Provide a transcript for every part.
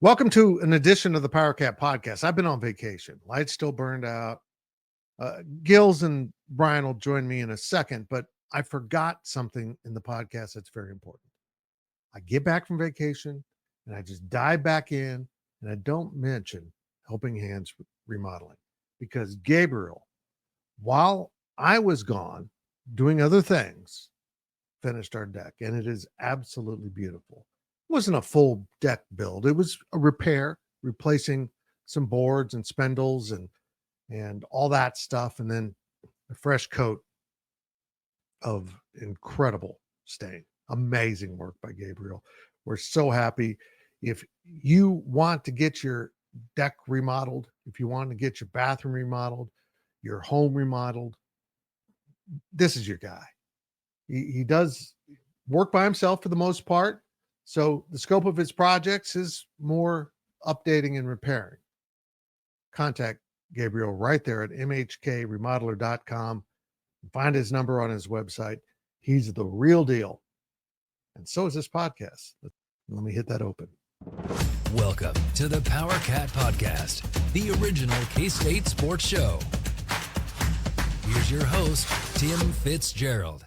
Welcome to an edition of the Powercat Podcast. I've been on vacation. Lights still burned out. Gills and Brian will join me in a second, but I forgot something in the podcast that's very important. I get back from vacation and I just dive back in and I don't mention Helping Hands Remodeling because Gabriel, while I was gone doing other things, finished our deck and it is absolutely beautiful. It wasn't a full deck build. It was a repair, replacing some boards and spindles and all that stuff, and then a fresh coat of incredible stain. Amazing work by Gabriel. We're so happy. If you want to get your deck remodeled, if you want to get your bathroom remodeled, your home remodeled, this is your guy. He does work by himself for the most part. So the scope of his projects is more updating and repairing. Contact Gabriel right there at mhkremodeler.com. Find his number on his website. He's the real deal. And so is this podcast. Let me hit that open. Welcome to the Powercat Podcast, the original K-State sports show. Here's your host, Tim Fitzgerald.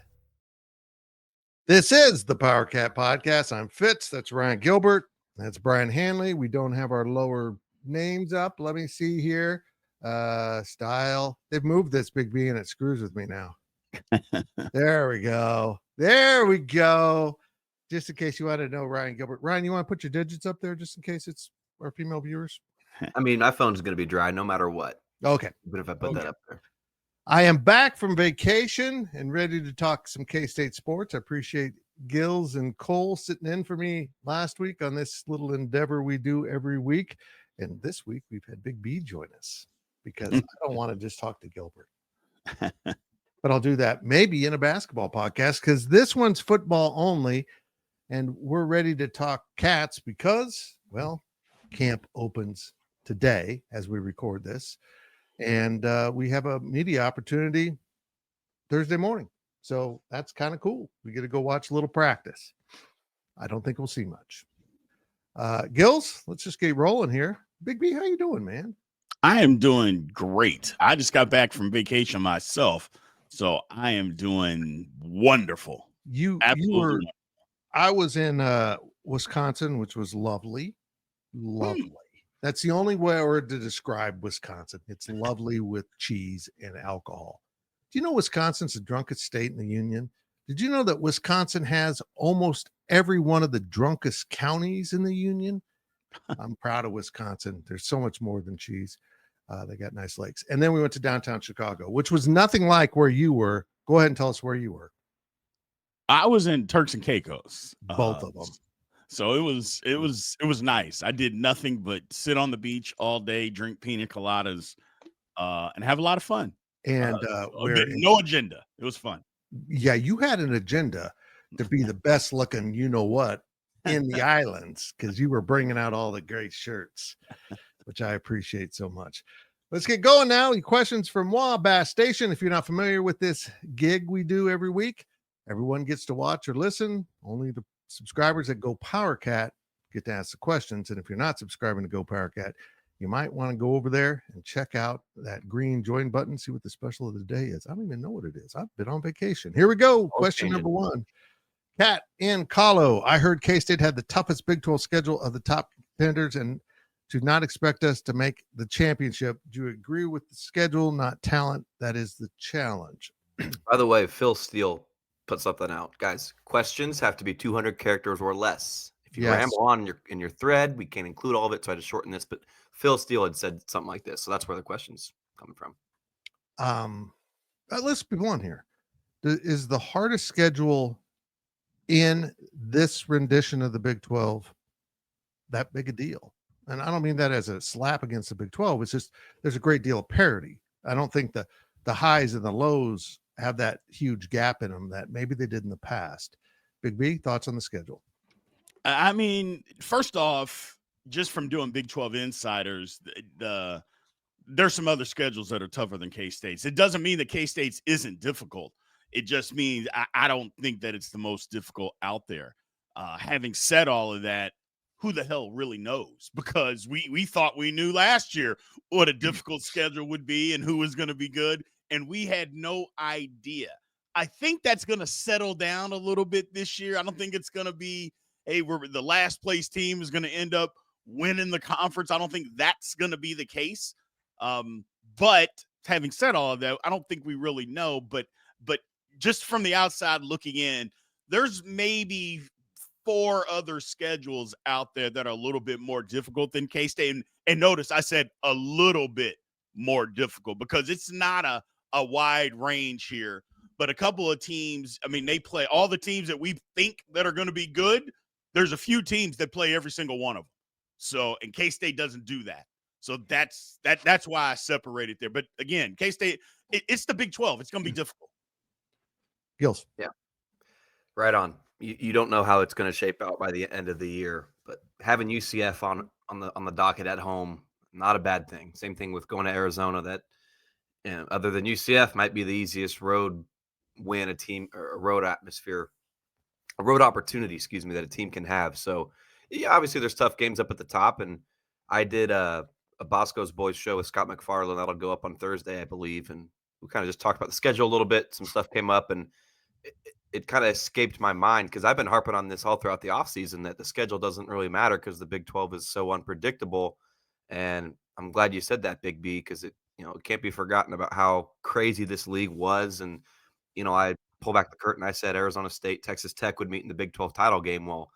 This is the Powercat Podcast. I'm Fitz. That's Ryan Gilbert. That's Brian Hanley. We don't have our lower names up. Let me see here. Style. They've moved this Big B and it screws with me now. There we go. There we go. Just in case you want to know Ryan Gilbert. Ryan, you want to put your digits up there just in case it's our female viewers? I mean, my phone's going to be dry no matter what. Okay. But if I put that up there. I am back from vacation and ready to talk some K-State sports. I appreciate Gills and Cole sitting in for me last week on this little endeavor we do every week. And this week we've had Big B join us because I don't want to just talk to Gilbert. But I'll do that maybe in a basketball podcast because this one's football only. And we're ready to talk Cats because, well, camp opens today as we record this. And we have a media opportunity Thursday morning. So that's kind of cool. We get to go watch a little practice. I don't think we'll see much. Gills, let's just get rolling here. Big B, how you doing, man? I am doing great. I just got back from vacation myself. So I am doing wonderful. I was in Wisconsin, which was lovely. Lovely. That's the only word to describe Wisconsin. It's lovely with cheese and alcohol. Do you know Wisconsin's the drunkest state in the union? Did you know that Wisconsin has almost every one of the drunkest counties in the union? I'm proud of Wisconsin. There's so much more than cheese. They got nice lakes. And then we went to downtown Chicago, which was nothing like where you were. Go ahead and tell us where you were. I was in Turks and Caicos. Both of them. So it was nice. I did nothing but sit on the beach all day, drink pina coladas, and have a lot of fun. And no agenda. It was fun. Yeah, you had an agenda to be the best looking, you know what, in the islands because you were bringing out all the great shirts, which I appreciate so much. Let's get going now. Questions from Wabash Station. If you're not familiar with this gig we do every week, everyone gets to watch or listen. Only the subscribers that Go Powercat get to ask the questions. And if you're not subscribing to Go Powercat, you might want to go over there and check out that green join button, see what the special of the day is. I don't even know what it is. I've been on vacation. Here we go. Question number one. Cat in Calo. I heard K-State had the toughest Big 12 schedule of the top contenders and to not expect us to make the championship. Do you agree with the schedule, not talent? That is the challenge. By the way, Phil Steele put something out. Guys, questions have to be 200 characters or less. If you ramble on in your thread, we can't include all of it, so I just shortened this. But Phil Steele had said something like this, so that's where the question's coming from. Let's be blunt here. Is the hardest schedule in this rendition of the Big 12 that big a deal? And I don't mean that as a slap against the Big 12. It's just there's a great deal of parity. I don't think the highs and the lows have that huge gap in them that maybe they did in the past. Big B, thoughts on the schedule? I mean, first off, just from doing Big 12 Insiders, there's some other schedules that are tougher than K-State's. It doesn't mean that K-State's isn't difficult. It just means I don't think that it's the most difficult out there. Having said all of that, who the hell really knows? Because we thought we knew last year what a difficult schedule would be and who was going to be good, and we had no idea. I think that's going to settle down a little bit this year. I don't think it's going to be, hey, we're the last place team is going to end up winning the conference. I don't think that's going to be the case. But having said all of that, I don't think we really know. But just from the outside looking in, there's maybe 4 other schedules out there that are a little bit more difficult than K-State. And notice I said a little bit more difficult because it's not a wide range here. But a couple of teams, I mean, they play all the teams that we think that are going to be good. There's a few teams that play every single one of them. So, and K-State doesn't do that. So that's why I separated there. But again, K-State, it's the Big 12. It's going to be difficult. Gills. Yeah. Right on. You don't know how it's going to shape out by the end of the year, but having UCF on the docket at home, not a bad thing. Same thing with going to Arizona. That, other than UCF, might be the easiest road win a team or a road opportunity, that a team can have. So yeah, obviously there's tough games up at the top, and I did a Bosco's Boys show with Scott McFarland that'll go up on Thursday, I believe, and we kind of just talked about the schedule a little bit. Some stuff came up, and it kind of escaped my mind because I've been harping on this all throughout the offseason that the schedule doesn't really matter because the Big 12 is so unpredictable. And I'm glad you said that, Big B, because it can't be forgotten about how crazy this league was. And I pull back the curtain. I said Arizona State, Texas Tech would meet in the Big 12 title game. Well,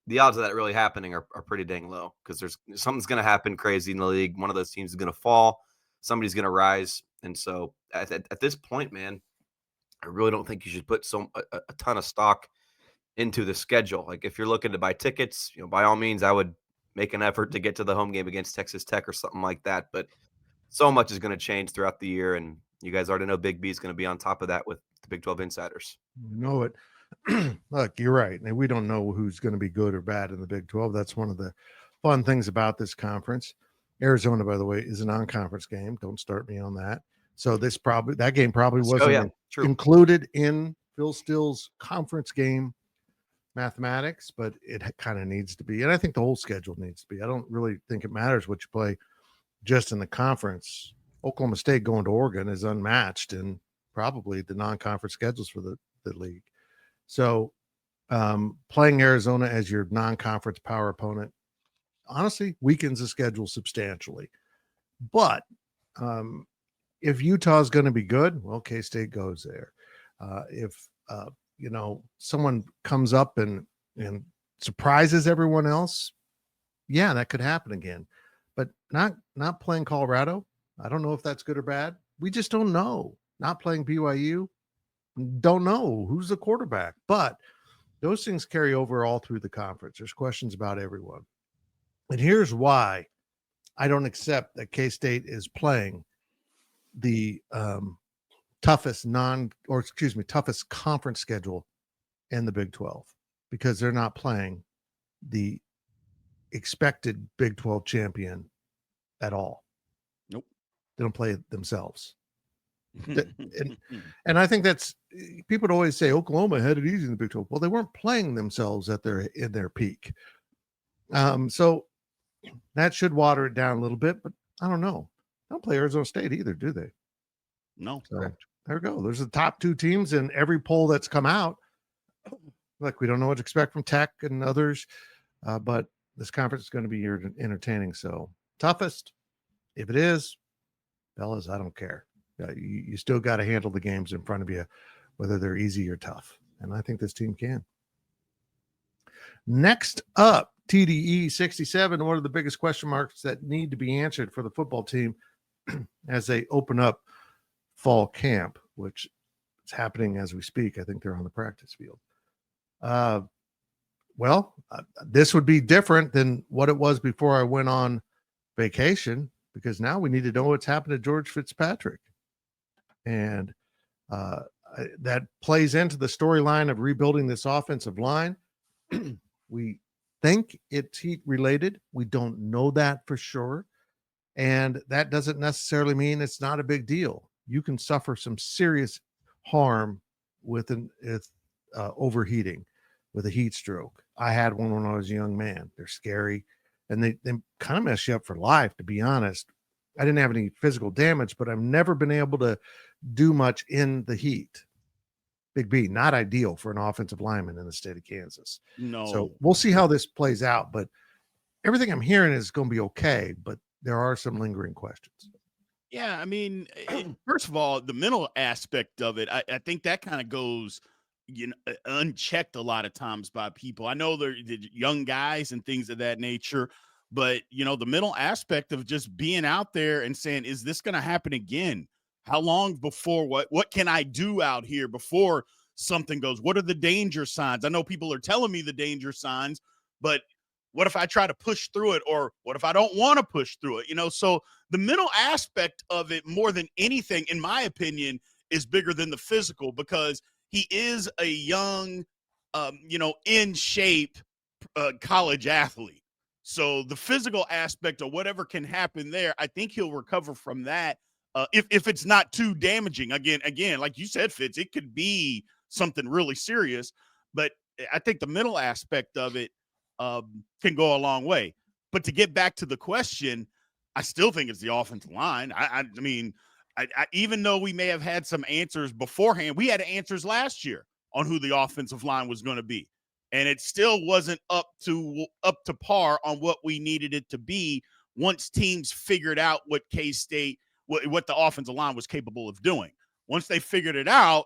the odds of that really happening are pretty dang low because something's going to happen crazy in the league. One of those teams is going to fall. Somebody's going to rise. And so at this point, man, I really don't think you should put a ton of stock into the schedule. Like if you're looking to buy tickets, by all means, I would make an effort to get to the home game against Texas Tech or something like that. But so much is going to change throughout the year. And you guys already know Big B is going to be on top of that with the Big 12 insiders. You know it. Look, you're right. And we don't know who's going to be good or bad in the Big 12. That's one of the fun things about this conference. Arizona, by the way, is a non-conference game. Don't start me on that. So that game probably wasn't included in Phil Steele's conference game mathematics, but it kind of needs to be. And I think the whole schedule needs to be. I don't really think it matters what you play just in the conference. Oklahoma State going to Oregon is unmatched in probably the non-conference schedules for the league. So playing Arizona as your non-conference power opponent honestly weakens the schedule substantially. But if Utah is going to be good, well, K-State goes there. If someone comes up and surprises everyone else, yeah, that could happen again. But not playing Colorado, I don't know if that's good or bad. We just don't know. Not playing BYU, don't know who's the quarterback. But those things carry over all through the conference. There's questions about everyone. And here's why I don't accept that K-State is playing the toughest conference schedule in the Big 12, because they're not playing the expected Big 12 champion at all. Nope. They don't play it themselves. and I think that's, people would always say Oklahoma had it easy in the Big 12. Well, they weren't playing themselves in their peak. So that should water it down a little bit, but I don't know. They don't play Arizona State either, do they? No. So there we go. There's the top 2 teams in every poll that's come out. Look, we don't know what to expect from Tech and others, but this conference is going to be entertaining. So toughest, if it is, fellas, I don't care. You still got to handle the games in front of you, whether they're easy or tough. And I think this team can. Next up, TDE 67, one of the biggest question marks that need to be answered for the football team as they open up fall camp, which is happening as we speak. I think they're on the practice field. This would be different than what it was before I went on vacation, because now we need to know what's happened to George Fitzpatrick. And that plays into the storyline of rebuilding this offensive line. We think it's heat related. We don't know that for sure. And that doesn't necessarily mean it's not a big deal. You can suffer some serious harm with overheating. with a heat stroke. I had one when I was a young man. They're scary, and they kind of mess you up for life, to be honest. I didn't have any physical damage, but I've never been able to do much in the heat. Big B, not ideal for an offensive lineman in the state of Kansas. No. So we'll see how this plays out, but everything I'm hearing is going to be okay, but there are some lingering questions. Yeah, I mean, first of all, the mental aspect of it, I think that kind of goes, unchecked a lot of times by people. I know they're young guys and things of that nature, but the mental aspect of just being out there and saying, is this going to happen again? How long before what can I do out here before something goes? What are the danger signs? I know people are telling me the danger signs, but what if I try to push through it? Or what if I don't want to push through it? So the mental aspect of it, more than anything, in my opinion, is bigger than the physical, because he is a young, in shape college athlete. So the physical aspect of whatever can happen there, I think he'll recover from that. If it's not too damaging, again, like you said, Fitz, it could be something really serious, but I think the mental aspect of it can go a long way. But to get back to the question, I still think it's the offensive line. I mean, even though we may have had some answers beforehand, we had answers last year on who the offensive line was going to be, and it still wasn't up to par on what we needed it to be once teams figured out what K-State, what the offensive line was capable of doing. Once they figured it out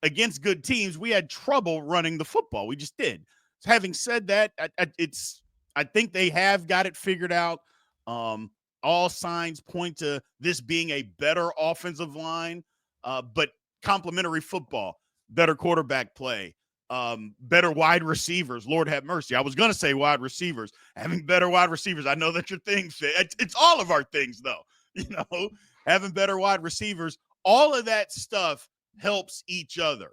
against good teams, we had trouble running the football. We just did. So having said that, I think they have got it figured out. All signs point to this being a better offensive line, but complementary football, better quarterback play, better wide receivers. Lord have mercy. I was going to say wide receivers, having better wide receivers. I know that's your thing. It's all of our things, though. Having better wide receivers, all of that stuff helps each other.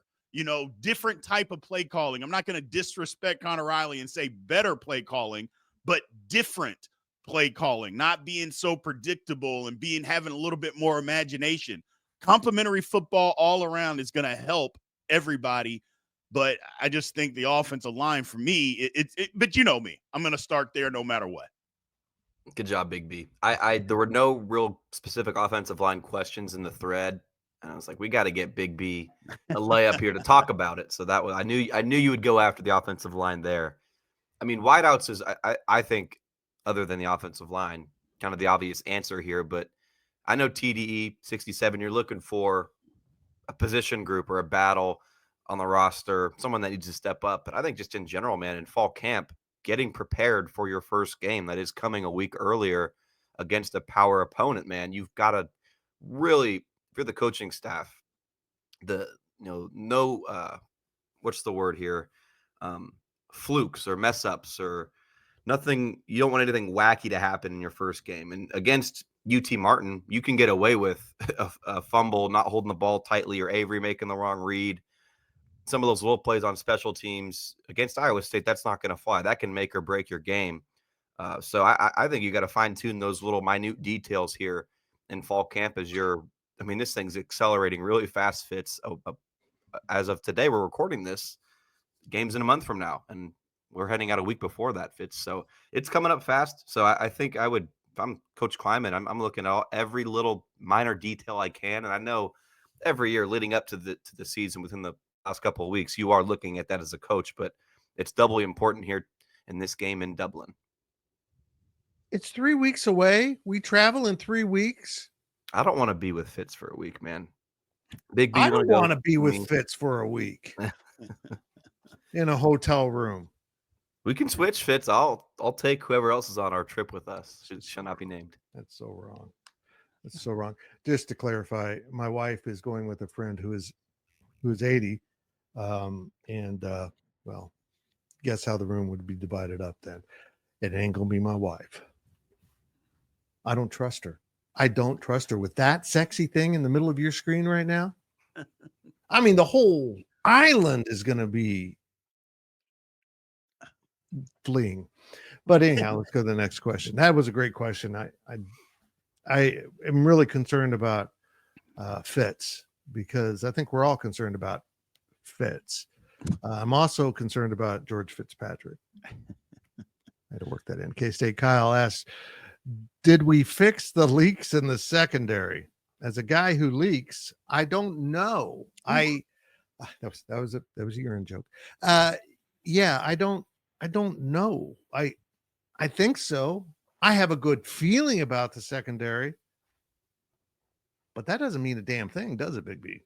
Different type of play calling. I'm not going to disrespect Connor Riley and say better play calling, but different play calling, not being so predictable and having a little bit more imagination. Complementary football all around is going to help everybody. But I just think the offensive line for me, but you know me, I'm going to start there no matter what. Good job, Big B. There were no real specific offensive line questions in the thread, and I was like, we got to get Big B a layup here to talk about it. So that was I knew you would go after the offensive line there. I mean, wideouts is I think, other than the offensive line, kind of the obvious answer here. But I know TDE 67, you're looking for a position group or a battle on the roster, someone that needs to step up. But I think just in general, man, in fall camp, getting prepared for your first game that is coming a week earlier against a power opponent, man, you've got to really, if you're the coaching staff, what's the word here? Flukes or mess ups or nothing. You don't want anything wacky to happen in your first game. And against UT Martin, you can get away with a fumble, not holding the ball tightly, or Avery making the wrong read. Some of those little plays on special teams against Iowa State, that's not going to fly. That can make or break your game. So I think you got to fine tune those little minute details here in fall camp as this thing's accelerating really fast, Fitz. As of today, we're recording this. Game's in a month from now, and we're heading out a week before that, Fitz. So it's coming up fast. So I think I would, if I'm Coach Kleiman, I'm looking at every little minor detail I can. And I know every year leading up to the season, within the last couple of weeks, you are looking at that as a coach, but it's doubly important here in this game in Dublin. It's 3 weeks away. We travel in 3 weeks. I don't want to be with Fitz for a week, man. Big B, I don't want to be with Fitz for a week in a hotel room. We can switch, Fitz. I'll take whoever else is on our trip with us. Shall not be named. That's so wrong. That's so wrong. Just to clarify, my wife is going with a friend who is 80. Well, guess how the room would be divided up then. It ain't gonna be my wife. I don't trust her. I don't trust her with that sexy thing in the middle of your screen right now. I mean, the whole island is gonna be fleeing. But anyhow, let's go to the next question. That was a great question. I am really concerned about Fitz, because I think we're all concerned about Fitz. I'm also concerned about George Fitzpatrick. I had to work that in. K-State Kyle asks, did we fix the leaks in the secondary? As a guy who leaks, I don't know. That was a year-end joke. Yeah, I don't know. I think so. I have a good feeling about the secondary, but that doesn't mean a damn thing, does it, Big B?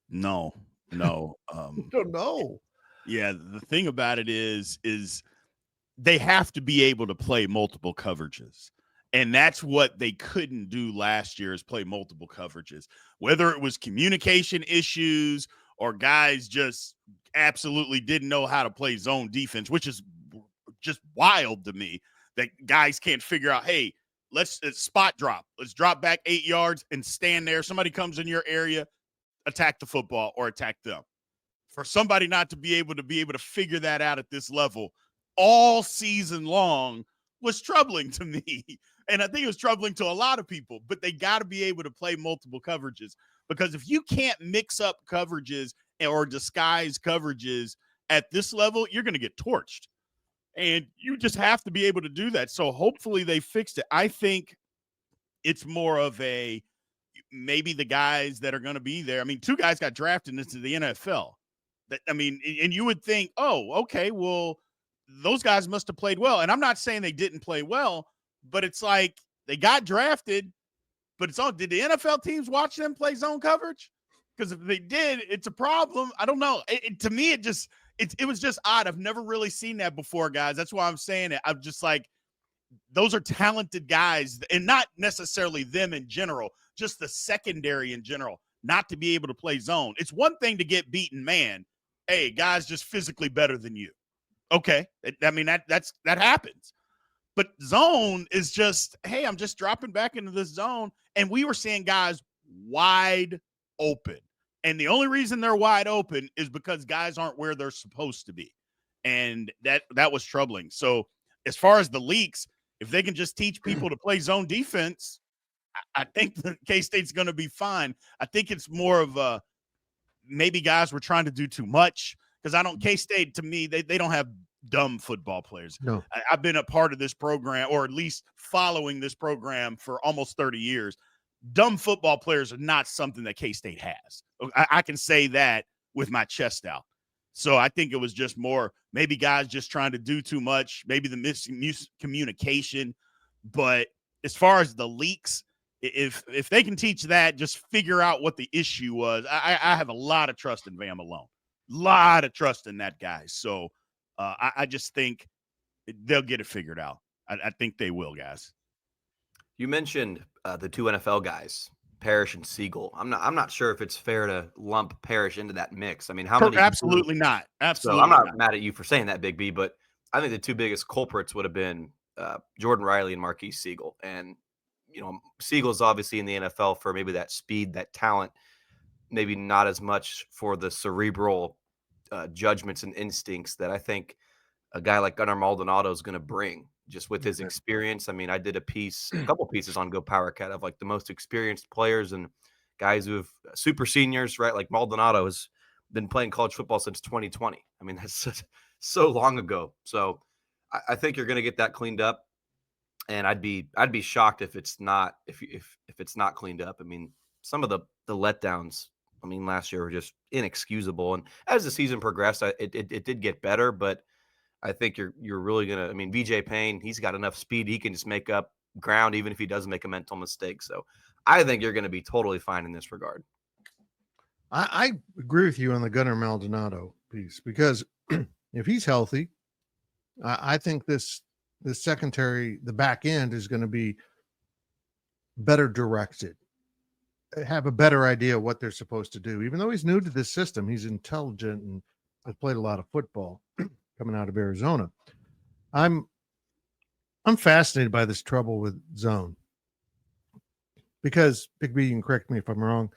No. Don't know. Yeah, the thing about it is they have to be able to play multiple coverages. And that's what they couldn't do last year, is play multiple coverages. Whether it was communication issues or guys just absolutely didn't know how to play zone defense, which is just wild to me that guys can't figure out, hey, let's spot drop. Let's drop back 8 yards and stand there. Somebody comes in your area, attack the football or attack them. For somebody not to be able to figure that out at this level all season long was troubling to me. And I think it was troubling to a lot of people, but they got to be able to play multiple coverages, because if you can't mix up coverages or disguise coverages at this level, you're going to get torched. And you just have to be able to do that. So hopefully they fixed it. I think it's more of maybe the guys that are going to be there. I mean, 2 guys got drafted into the NFL. And you would think, oh, okay, well, those guys must have played well. And I'm not saying they didn't play well, but it's like they got drafted, but did the NFL teams watch them play zone coverage? Because if they did, it's a problem. I don't know. To me, it was just odd. I've never really seen that before, guys. That's why I'm saying it. I'm just like, those are talented guys, and not necessarily them in general, just the secondary in general, not to be able to play zone. It's one thing to get beaten man. Hey, guys just physically better than you. Okay. That happens. But zone is just, hey, I'm just dropping back into this zone. And we were seeing guys wide open. And the only reason they're wide open is because guys aren't where they're supposed to be. And that was troubling. So as far as the leaks, if they can just teach people to play zone defense, I think the K-State's going to be fine. I think it's more of maybe guys were trying to do too much, because K-State, to me, they don't have dumb football players. No. I've been a part of this program, or at least following this program, for almost 30 years. Dumb football players are not something that K-State has. I can say that with my chest out. So I think it was just more maybe guys just trying to do too much, maybe the miscommunication. But as far as the leaks, if they can teach that, just figure out what the issue was. I have a lot of trust in Vam Malone. Lot of trust in that guy. So I just think they'll get it figured out. I think they will, guys. You mentioned the 2 NFL guys, Parrish and Siegel. I'm not sure if it's fair to lump Parrish into that mix. I mean, how many? Absolutely not. Absolutely. So I'm not mad at you for saying that, Big B, but I think the 2 biggest culprits would have been Jordan Riley and Marquise Siegel. And Siegel's obviously in the NFL for maybe that speed, that talent, maybe not as much for the cerebral judgments and instincts that I think a guy like Gunnar Maldonado is going to bring, just with his experience. I mean, I did a couple pieces on Go Powercat of like the most experienced players and guys who have super seniors, right? Like Maldonado has been playing college football since 2020. I mean, that's so long ago. So I think you're going to get that cleaned up. And I'd be shocked if it's not if it's not cleaned up. I mean, some of the letdowns, I mean, last year were just inexcusable. And as the season progressed, it did get better. But I think you're really gonna. I mean, VJ Payne, he's got enough speed; he can just make up ground even if he does make a mental mistake. So I think you're going to be totally fine in this regard. I agree with you on the Gunnar Maldonado piece, because if he's healthy, I think this secondary, the back end, is going to be better directed, have a better idea of what they're supposed to do. Even though he's new to this system, he's intelligent and has played a lot of football coming out of Arizona. I'm fascinated by this trouble with zone, because Big B, you can correct me if I'm wrong.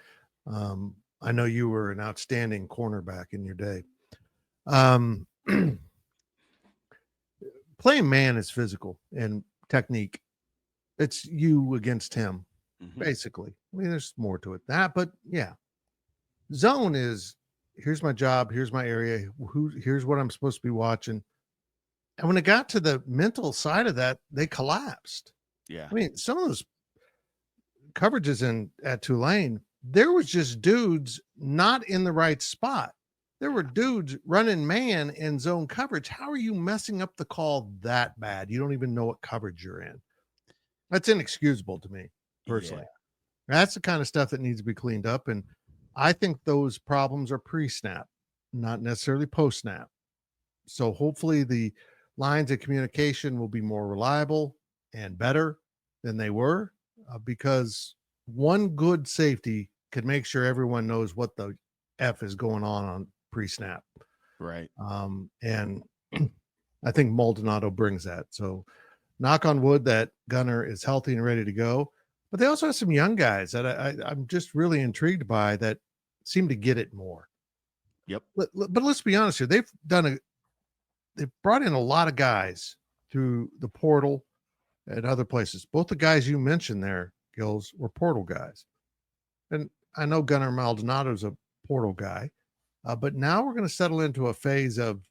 I know you were an outstanding cornerback in your day. Playing man is physical and technique. It's you against him, basically. I mean, there's more to it than that, but yeah. Zone is here's my job, here's my area, here's what I'm supposed to be watching. And when it got to the mental side of that, they collapsed. Yeah. I mean, some of those coverages at Tulane, there was just dudes not in the right spot. There were dudes running man in zone coverage. How are you messing up the call that bad? You don't even know what coverage you're in. That's inexcusable to me, personally. Yeah. That's the kind of stuff that needs to be cleaned up. And I think those problems are pre-snap, not necessarily post-snap. So hopefully the lines of communication will be more reliable and better than they were, because one good safety could make sure everyone knows what the F is going on pre-snap. Right. And I think Maldonado brings that. So knock on wood that Gunner is healthy and ready to go. But they also have some young guys that I'm just really intrigued by that seem to get it more. Yep. But let's be honest here. They've brought in a lot of guys through the portal and other places. Both the guys you mentioned there, Gills, were portal guys. And I know Gunnar Maldonado's a portal guy, but now we're going to settle into a phase of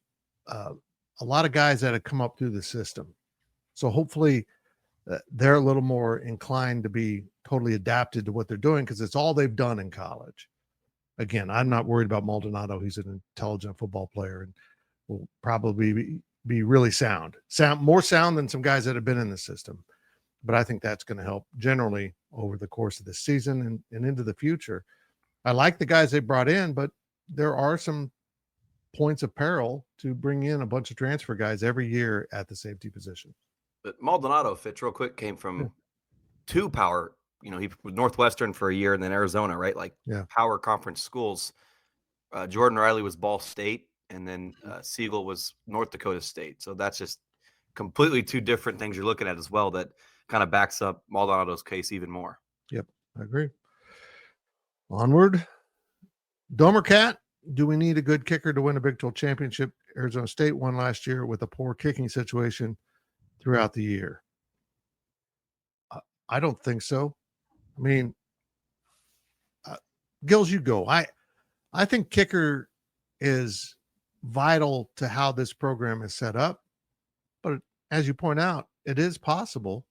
a lot of guys that have come up through the system. So hopefully they're a little more inclined to be totally adapted to what they're doing, because it's all they've done in college. Again, I'm not worried about Maldonado. He's an intelligent football player and will probably be really more sound than some guys that have been in the system. But I think that's going to help generally over the course of the season and into the future. I like the guys they brought in, but there are some points of peril to bring in a bunch of transfer guys every year at the safety position. But Maldonado, Fitch, real quick, came from two power, he was Northwestern for a year and then Arizona, right? Like power conference schools. Jordan Riley was Ball State, and then Siegel was North Dakota State. So that's just completely two different things you're looking at as well. That kind of backs up Maldonado's case even more. Yep, I agree. Onward. Domer Cat, do we need a good kicker to win a Big 12 championship? Arizona State won last year with a poor kicking situation throughout the year. I don't think so. I mean, Gills, you go. I think kicker is vital to how this program is set up. But as you point out, it is possible.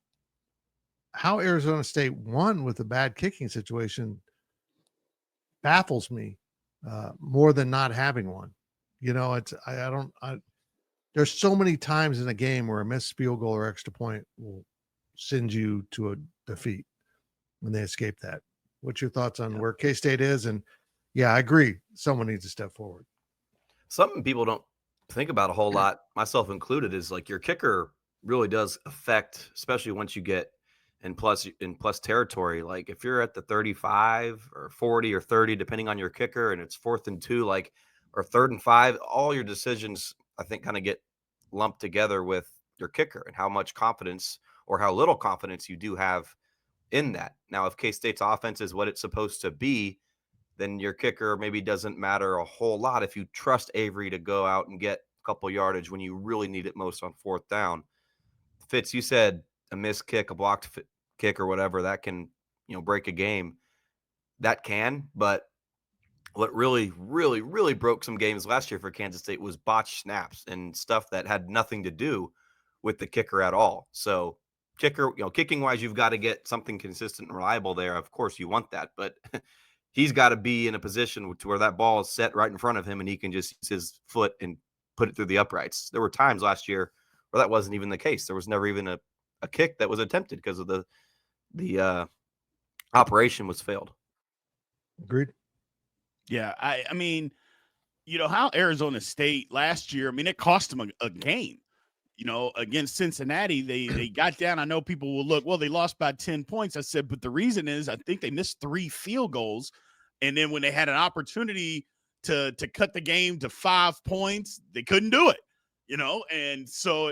How Arizona State won with a bad kicking situation baffles me more than not having one. There's so many times in a game where a missed field goal or extra point will send you to a defeat when they escape that. What's your thoughts on where K-State is? And I agree. Someone needs to step forward. Something people don't think about a whole lot, myself included, is like your kicker really does affect, especially once you get in plus territory. Like if you're at the 35 or 40 or 30, depending on your kicker, and it's 4th and 2, or 3rd and 5, all your decisions, I think, kind of get lumped together with your kicker and how much confidence or how little confidence you do have in that. Now, if K-State's offense is what it's supposed to be, then your kicker maybe doesn't matter a whole lot if you trust Avery to go out and get a couple yardage when you really need it most on 4th down. Fitz, you said a missed kick, a blocked kick or whatever, that can, break a game. That can, but what really, really, really broke some games last year for Kansas State was botched snaps and stuff that had nothing to do with the kicker at all. So kicker, kicking wise, you've got to get something consistent and reliable there. Of course you want that, but he's got to be in a position to where that ball is set right in front of him and he can just use his foot and put it through the uprights. There were times last year where that wasn't even the case. There was never even a kick that was attempted because of the operation was failed. Agreed. Yeah, I mean, how Arizona State last year, it cost them a game. Against Cincinnati, they got down. I know people will look, well, they lost by 10 points. I said, but the reason is I think they missed 3 field goals. And then when they had an opportunity to cut the game to 5 points, they couldn't do it, And so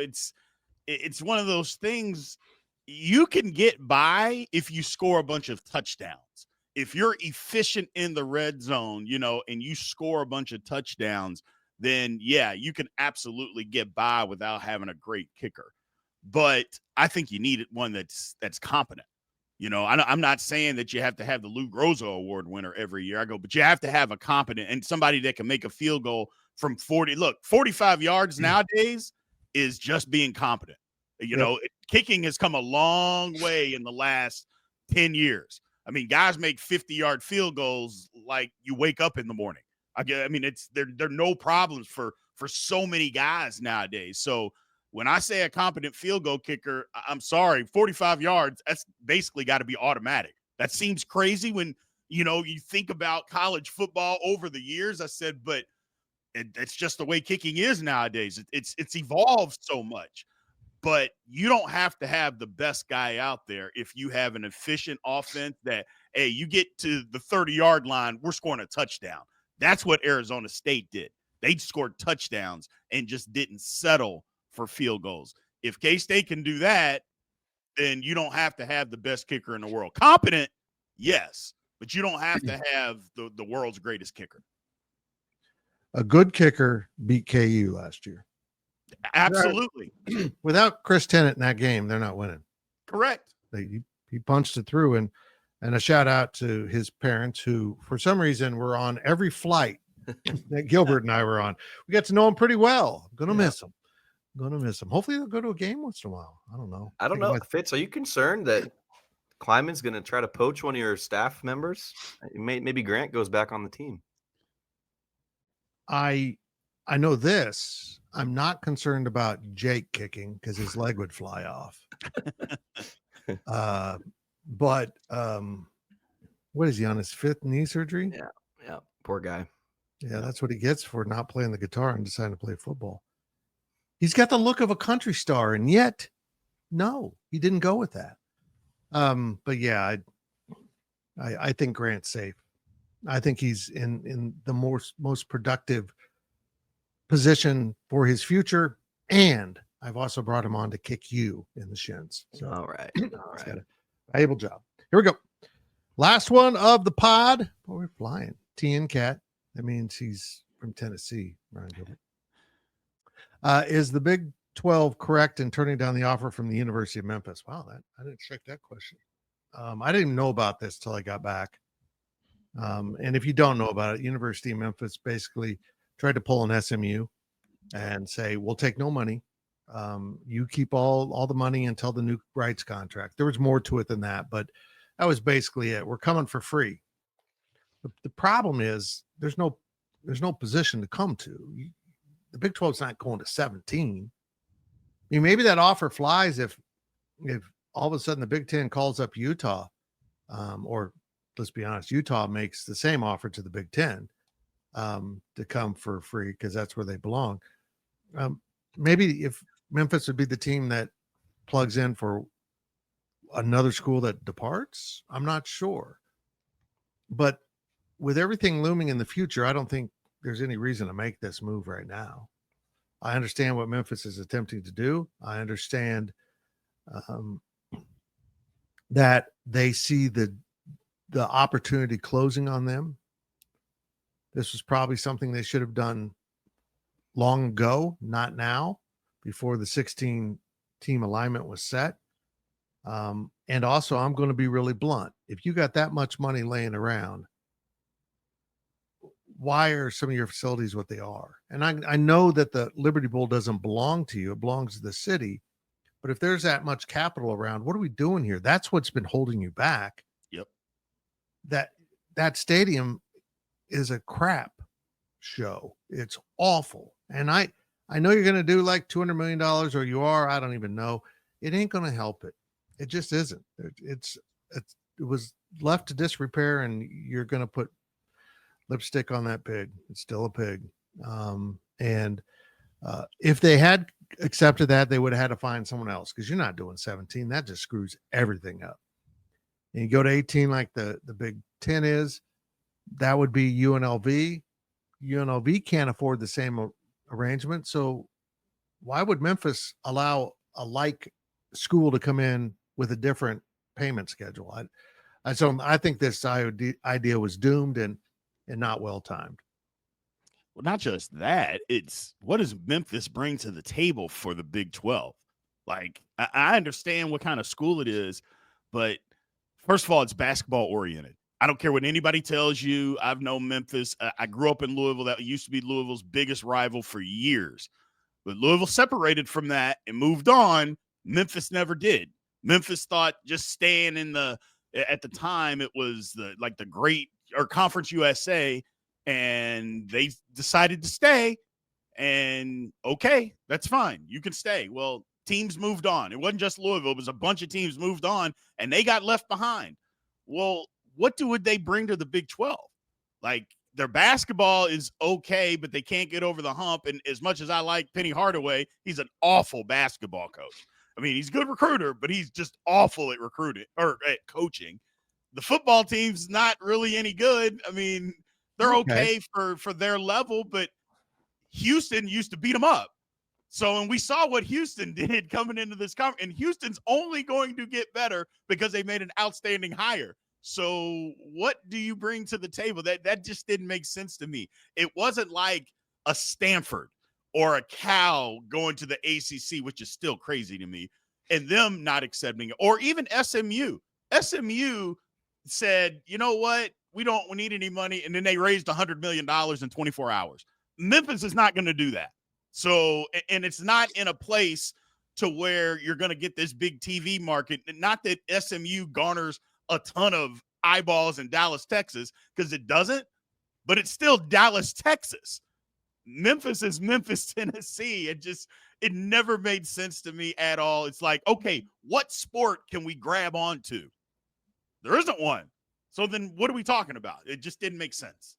it's one of those things you can get by if you score a bunch of touchdowns. If you're efficient in the red zone, and you score a bunch of touchdowns, then you can absolutely get by without having a great kicker. But I think you need one that's competent. You know, I'm not saying that you have to have the Lou Groza Award winner every year. But you have to have a competent and somebody that can make a field goal from 40. Look, 45 yards nowadays is just being competent. You know, kicking has come a long way in the last 10 years. I mean, guys make 50-yard field goals like you wake up in the morning. I mean, there are no problems for so many guys nowadays. So when I say a competent field goal kicker, I'm sorry, 45 yards, that's basically got to be automatic. That seems crazy when, you know, you think about college football over the years. I said, but it's just the way kicking is nowadays. It's evolved so much. But you don't have to have the best guy out there if you have an efficient offense that, hey, you get to the 30-yard line, we're scoring a touchdown. That's what Arizona State did. They scored touchdowns and just didn't settle for field goals. If K-State can do that, then you don't have to have the best kicker in the world. Competent, yes, but you don't have to have the world's greatest kicker. A good kicker beat KU last year. Absolutely. Without Chris Tennant in that game, they're not winning. Correct. He punched it through, and a shout out to his parents who, for some reason, were on every flight that Gilbert and I were on. We got to know him pretty well. I'm gonna miss him. Hopefully they'll go to a game once in a while. I don't know. Fitz, are you concerned that Kleiman's going to try to poach one of your staff members? Maybe Grant goes back on the team. I know this. I'm not concerned about Jake kicking because his leg would fly off. But what is he on his 5th knee surgery? Yeah. Poor guy. Yeah, that's what he gets for not playing the guitar and deciding to play football. He's got the look of a country star, and yet, no, he didn't go with that. But yeah, I think Grant's safe. I think he's in the most productive position for his future, and I've also brought him on to kick you in the shins. So, all right. Valuable job. Here we go. Last one of the pod. Oh, we're flying. TN Cat. That means he's from Tennessee, Ryan Gilbert. Is the Big 12 correct in turning down the offer from the University of Memphis? Wow, I didn't check that question. I didn't even know about this till I got back. And if you don't know about it, University of Memphis basically tried to pull an SMU and say, we'll take no money. You keep all the money until the new rights contract. There was more to it than that, but that was basically it. We're coming for free. The problem is there's no position to come to. The Big 12 is not going to 17. I mean, maybe that offer flies if all of a sudden the Big 10 calls up Utah, or let's be honest, Utah makes the same offer to the Big 10 to come for free because that's where they belong. Maybe if Memphis would be the team that plugs in for another school that departs, I'm not sure. But with everything looming in the future, I don't think there's any reason to make this move right now. I understand what Memphis is attempting to do. I understand that they see the opportunity closing on them. This was probably something they should have done long ago, not now, before the 16-team alignment was set. And also, I'm going to be really blunt. If you got that much money laying around, why are some of your facilities what they are? And I know that the Liberty Bowl doesn't belong to you. It belongs to the city. But if there's that much capital around, what are we doing here? That's what's been holding you back. Yep. That stadium is a crap show. It's awful. And I know you're going to do like $200 million, or you are. I don't even know. It ain't going to help it. It just isn't. It was left to disrepair, and you're going to put lipstick on that pig. It's still a pig. And if they had accepted that, they would have had to find someone else, because you're not doing 17. That just screws everything up. And you go to 18 like the Big 10 is, that would be UNLV. UNLV can't afford the same arrangement. So why would Memphis allow a like school to come in with a different payment schedule? I think this idea was doomed and not well timed. Well, not just that, it's what does Memphis bring to the table for the Big 12? Like, I understand what kind of school it is, but First of all, it's basketball oriented. I don't care what anybody tells you. I've known Memphis. I grew up in Louisville. That used to be Louisville's biggest rival for years. But Louisville separated from that and moved on. Memphis never did. Memphis thought just staying at the time, it was the great or Conference USA, and they decided to stay. And okay, that's fine. You can stay. Well, teams moved on. It wasn't just Louisville. It was a bunch of teams moved on, and they got left behind. Well, what would they bring to the Big 12? Like, their basketball is okay, but they can't get over the hump. And as much as I like Penny Hardaway, he's an awful basketball coach. I mean, he's a good recruiter, but he's just awful at recruiting or at coaching. The football team's not really any good. I mean, they're okay for their level, but Houston used to beat them up. So, and we saw what Houston did coming into this conference, and Houston's only going to get better because they made an outstanding hire. So what do you bring to the table? That just didn't make sense to me. It wasn't like a Stanford or a Cal going to the ACC, which is still crazy to me, and them not accepting it. Or even SMU. SMU said, you know what? We need any money. And then they raised $100 million in 24 hours. Memphis is not going to do that. So, and it's not in a place to where you're going to get this big TV market. Not that SMU garners a ton of eyeballs in Dallas, Texas, because it doesn't, but it's still Dallas, Texas. Memphis is Memphis, Tennessee. It never made sense to me at all. It's like, okay, what sport can we grab onto? There isn't one. So then what are we talking about? It just didn't make sense.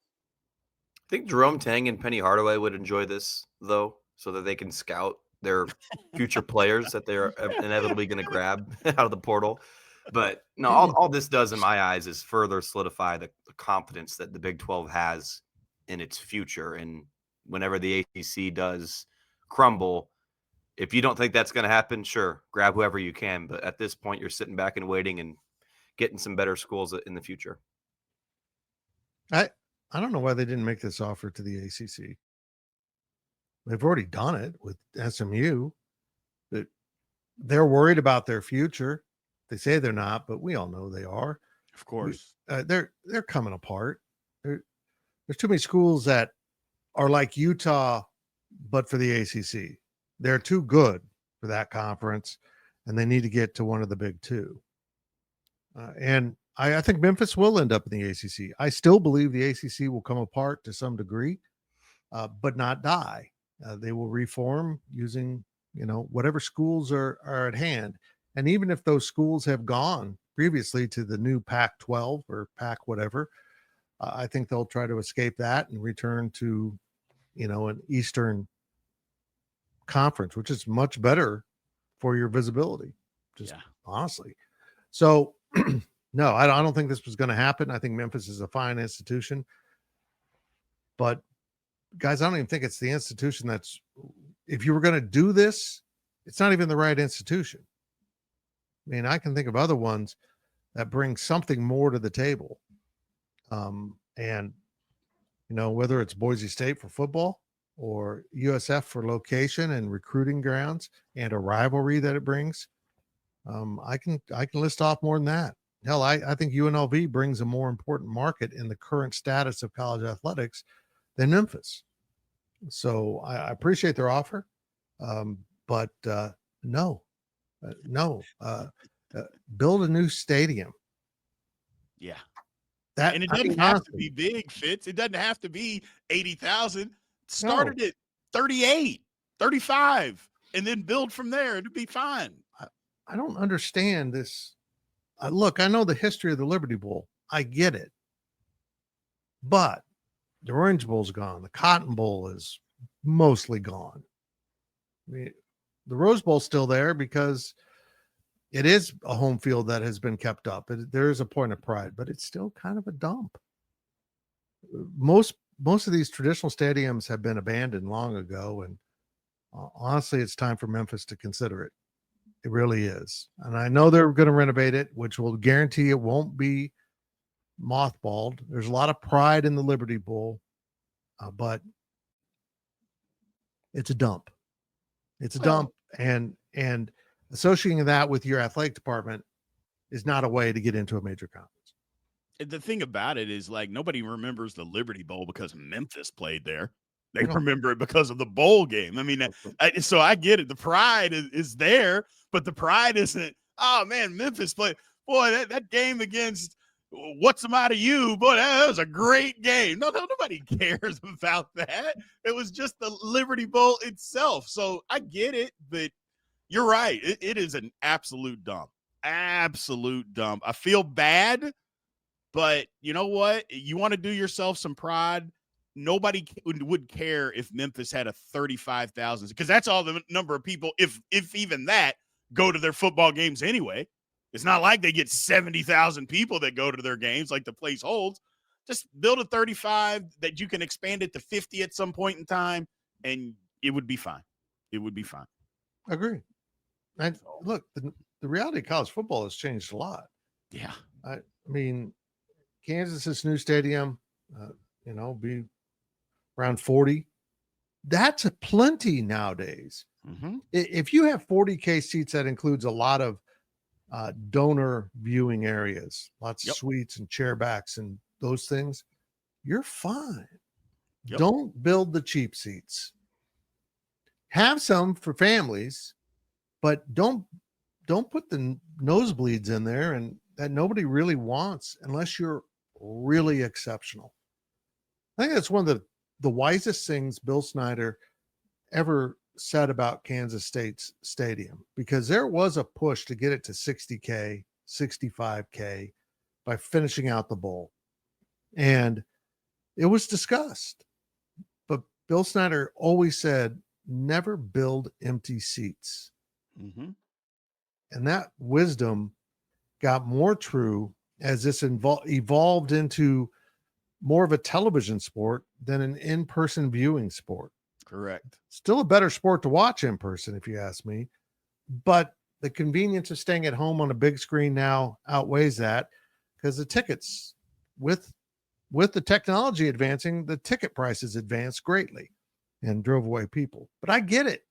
I think Jerome Tang and Penny Hardaway would enjoy this, though, so that they can scout their future players that they're inevitably going to grab out of the portal. But no, all this does in my eyes is further solidify the confidence that the Big 12 has in its future. And whenever the ACC does crumble, if you don't think that's going to happen, sure, grab whoever you can. But at this point, you're sitting back and waiting and getting some better schools in the future. I don't know why they didn't make this offer to the ACC. They've already done it with SMU. They're worried about their future. They say they're not, but we all know they are. Of course. They're coming apart. There's too many schools that are like Utah, but for the ACC. They're too good for that conference, and they need to get to one of the big two. And I think Memphis will end up in the ACC. I still believe the ACC will come apart to some degree, but not die. They will reform using, whatever schools are at hand. And even if those schools have gone previously to the new Pac-12 or Pac whatever, I think they'll try to escape that and return to, an Eastern conference, which is much better for your visibility, honestly. So, no, I don't think this was going to happen. I think Memphis is a fine institution. But, guys, I don't even think it's the institution that's – if you were going to do this, it's not even the right institution. I mean, I can think of other ones that bring something more to the table. And, whether it's Boise State for football or USF for location and recruiting grounds and a rivalry that it brings, I can list off more than that. Hell, I think UNLV brings a more important market in the current status of college athletics than Memphis. So I appreciate their offer, but no. Build a new stadium. Yeah. And it doesn't have to be big, Fitz. It doesn't have to be 80,000. Started at 38, 35, and then build from there. It'd be fine. I don't understand this. Look, I know the history of the Liberty Bowl. I get it. But the Orange Bowl's gone. The Cotton Bowl is mostly gone. I mean, the Rose Bowl's still there because it is a home field that has been kept up. There is a point of pride, but it's still kind of a dump. Most of these traditional stadiums have been abandoned long ago, and honestly, it's time for Memphis to consider it. It really is. And I know they're going to renovate it, which will guarantee it won't be mothballed. There's a lot of pride in the Liberty Bowl, but it's a dump. It's a dump, and associating that with your athletic department is not a way to get into a major conference. The thing about it is, like, nobody remembers the Liberty Bowl because Memphis played there. They No. remember it because of the bowl game. I mean, so I get it. The pride is there, but the pride isn't, oh, man, Memphis played. Boy, that game against what's the matter you? Boy, that was a great game. No, nobody cares about that. It was just the Liberty Bowl itself. So I get it, but you're right. It is an absolute dump. Absolute dump. I feel bad. But you know what? You want to do yourself some pride. Nobody would care if Memphis had a 35,000, because that's all the number of people, if even that, go to their football games anyway. It's not like they get 70,000 people that go to their games like the place holds. Just build a 35 that you can expand it to 50 at some point in time, and it would be fine. It would be fine. Agree. And look, the reality of college football has changed a lot. Yeah. I mean, Kansas's new stadium, be around 40. That's a plenty nowadays. Mm-hmm. If you have 40K seats, that includes a lot of donor viewing areas, lots of suites and chair backs and those things, you're fine. Yep. Don't build the cheap seats. Have some for families, but don't put the nosebleeds in there and that nobody really wants unless you're really exceptional. I think that's one of the wisest things Bill Snyder ever said about Kansas State's stadium, because there was a push to get it to 60K, 65K by finishing out the bowl. And it was discussed. But Bill Snyder always said, never build empty seats. Mm-hmm. And that wisdom got more true as this evolved into more of a television sport than an in-person viewing sport. Correct. Still a better sport to watch in person, if you ask me. But the convenience of staying at home on a big screen now outweighs that, because the tickets, with the technology advancing, the ticket prices advanced greatly and drove away people. But I get it.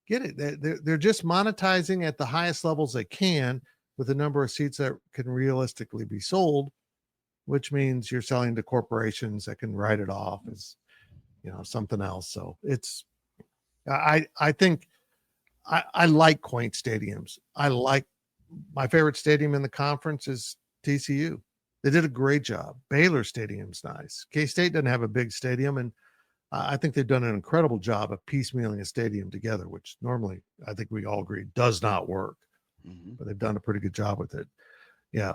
They're just monetizing at the highest levels they can with the number of seats that can realistically be sold, which means you're selling to corporations that can write it off as, something else. So I think I like quaint stadiums. My favorite stadium in the conference is TCU. They did a great job. Baylor Stadium's nice. K-State doesn't have a big stadium, and I think they've done an incredible job of piecemealing a stadium together, which normally I think we all agree does not work. Mm-hmm. But they've done a pretty good job with it. Yeah.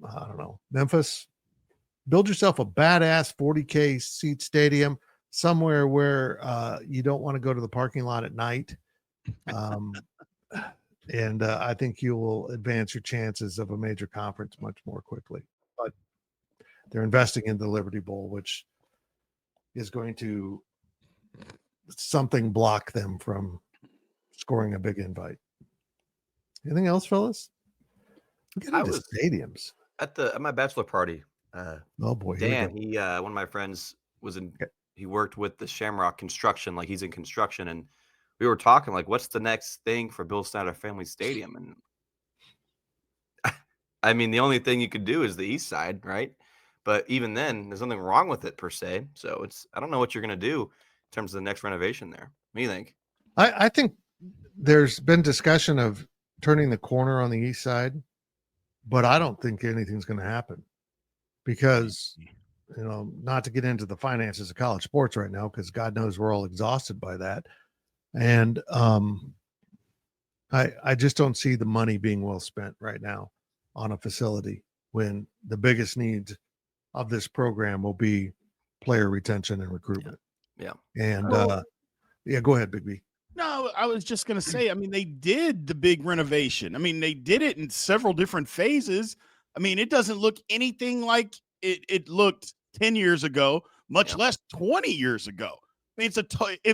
I don't know. Memphis, build yourself a badass 40K seat stadium somewhere where you don't want to go to the parking lot at night. And I think you will advance your chances of a major conference much more quickly. But they're investing in the Liberty Bowl, which is going to something block them from scoring a big invite. Anything else, fellas? Get into stadiums. At my bachelor party. Oh boy, Dan, he one of my friends he worked with the Shamrock Construction, like he's in construction, and we were talking like, what's the next thing for Bill Snyder Family Stadium? And I mean, the only thing you could do is the east side, right? But even then, there's nothing wrong with it per se. So I don't know what you're going to do in terms of the next renovation there. What do you think? I think there's been discussion of turning the corner on the east side, but I don't think anything's going to happen because, not to get into the finances of college sports right now, because God knows we're all exhausted by that. And I just don't see the money being well spent right now on a facility when the biggest needs of this program will be player retention and recruitment. Yeah. And go ahead, Big B. No, I was just going to say, I mean, they did the big renovation. I mean, they did it in several different phases. I mean, it doesn't look anything like it looked 10 years ago, much less 20 years ago. I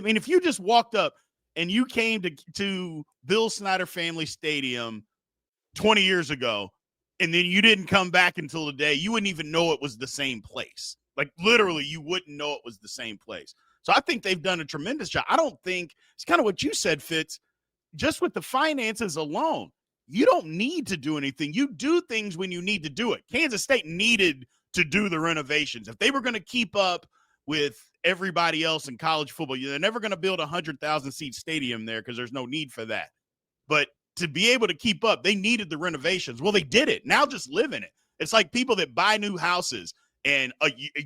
mean, if you just walked up and you came to Bill Snyder Family Stadium 20 years ago, and then you didn't come back until today, you wouldn't even know it was the same place. Like, literally, you wouldn't know it was the same place. So I think they've done a tremendous job. I don't think it's kind of what you said, Fitz, just with the finances alone. You don't need to do anything. You do things when you need to do it. Kansas State needed to do the renovations. If they were going to keep up with everybody else in college football, they're never going to build a 100,000-seat stadium there because there's no need for that. But to be able to keep up, they needed the renovations. Well, they did it. Now just live in it. It's like people that buy new houses and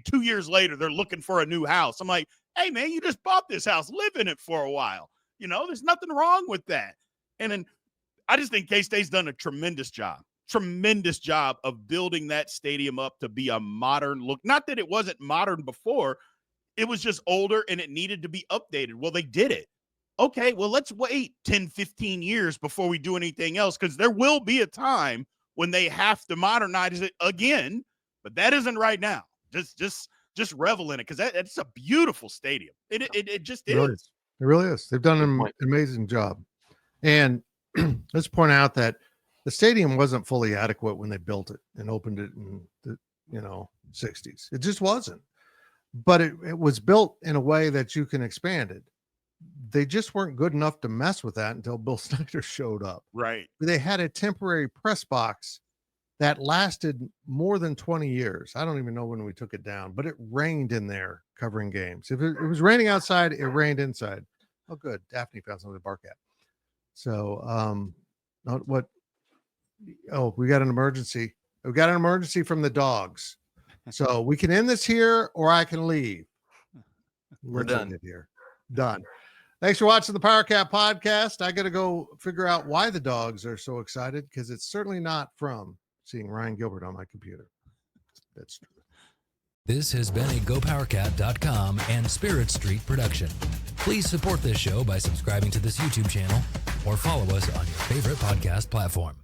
2 years later they're looking for a new house. I'm like, hey, man, you just bought this house. Live in it for a while. There's nothing wrong with that. And then I just think K-State's done a tremendous job of building that stadium up to be a modern look. Not that it wasn't modern before. It was just older and it needed to be updated. Well, they did it. Okay, well, let's wait 10, 15 years before we do anything else, because there will be a time when they have to modernize it again, but that isn't right now. Just revel in it, because it's a beautiful stadium. It just is. It really is. They've done an amazing job. And let's point out that the stadium wasn't fully adequate when they built it and opened it in the 60s. It just wasn't. But it was built in a way that you can expand it. They just weren't good enough to mess with that until Bill Snyder showed up. Right. They had a temporary press box that lasted more than 20 years. I don't even know when we took it down, but it rained in there covering games. If it was raining outside, it rained inside. Oh, good. Daphne found something to bark at. So, we got an emergency. We got an emergency from the dogs. So we can end this here or I can leave. We're done. Here. Done. Thanks for watching the Powercat Podcast. I got to go figure out why the dogs are so excited, because it's certainly not from seeing Ryan Gilbert on my computer. That's true. This has been a GoPowercat.com and Spirit Street production. Please support this show by subscribing to this YouTube channel or follow us on your favorite podcast platform.